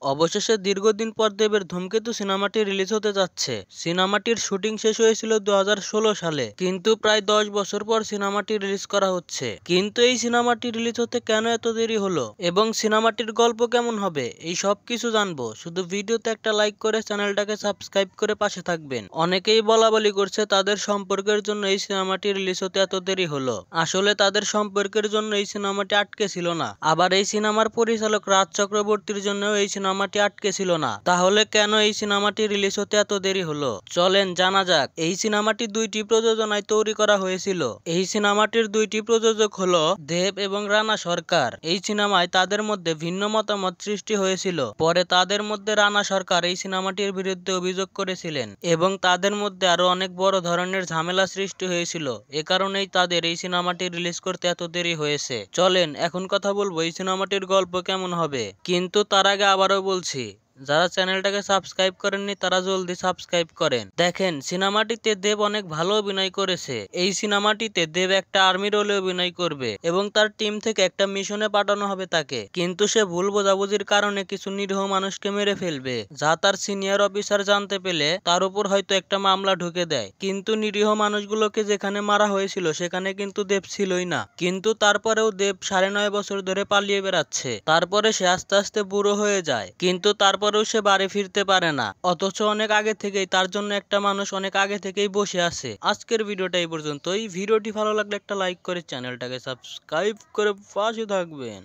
অবশেষে দীর্ঘদিন পর দেবের ধূমকেতু সিনেমাটি রিলিজ হতে যাচ্ছে। সিনেমাটির শুটিং শেষ হয়েছিল 2016 সালে, কিন্তু প্রায় 10 বছর পর সিনেমাটি রিলিজ করা হচ্ছে। কিন্তু এই সিনেমাটি রিলিজ হতে কেন এত দেরি হলো এবং সিনেমাটির গল্প কেমন হবে, এই সব কিছু জানবো। শুধু ভিডিওতে একটা লাইক করে চ্যানেলটাকে সাবস্ক্রাইব করে পাশে থাকবেন। অনেকেই বলাবলি করছে তাদের সম্পর্কের জন্য এই সিনেমাটি রিলিজ হতে এত দেরি হলো। আসলে তাদের সম্পর্কের জন্য এই সিনেমাটি আটকে ছিল না, আবার এই সিনেমার পরিচালক রাজ চক্রবর্তীর জন্য এই সিনেমাটি আটকে ছিল না। তাহলে কেন এই সিনেমাটি রিলিজ হতে এত দেরি হলো, চলেন জানা যাক। এই সিনেমাটি দুইটি প্রযোজনায় তৈরি করা হয়েছিল। এই সিনেমাটির দুইটি প্রযোজক হলো দেব এবং রানা সরকার। এই সিনেমায় তাদের মধ্যে ভিন্ন মতামত সৃষ্টি হয়েছিল। পরে তাদের মধ্যে রানা সরকার এই সিনেমাটির বিরুদ্ধে অভিযোগ করেছিলেন এবং তাদের মধ্যে আরো অনেক বড় ধরনের ঝামেলা সৃষ্টি হয়েছিল। এ কারণেই তাদের এই সিনেমাটি রিলিজ করতে এত দেরি হয়েছে। চলেন এখন কথা বলবো এই সিনেমাটির গল্প কেমন হবে। কিন্তু তার আগে আবারও বলছি, যারা চ্যানেলটাকে সাবস্ক্রাইব করেননি তারা জলদি সাবস্ক্রাইব করেন। দেখেন, সিনেমাটিতে দেব অনেক ভালো অভিনয় করেছে। এই সিনেমাটিতে দেব একটা আর্মি রোলে অভিনয় করবে এবং তার টিম থেকে একটা মিশনে পাঠানো হবে তাকে। কিন্তু সে ভুল বোঝাবুঝির কারণে কিছু নিরীহ মানুষকে মেরে ফেলবে, যা তার সিনিয়র অফিসার জানতে পেলে তার উপর হয়তো একটা মামলা ঢুকে দেয়। কিন্তু নিরীহ মানুষগুলোকে যেখানে মারা হয়েছিল সেখানে কিন্তু দেব ছিলই না। কিন্তু তারপরেও দেব 9.5 বছর ধরে পালিয়ে বেড়াচ্ছে। তারপরে সে আস্তে আস্তে বুড়ো হয়ে যায়, কিন্তু তারপরেও সে বাড়ি ফিরতে পারে না। অথচ অনেক আগে থেকেই তার জন্য একটা মানুষ অনেক আগে থেকেই বসে আছে। আজকের ভিডিওটা এই পর্যন্ত। এই ভিডিওটি ভালো লাগলে একটা লাইক করে চ্যানেলটাকে সাবস্ক্রাইব করে পাশে থাকবেন।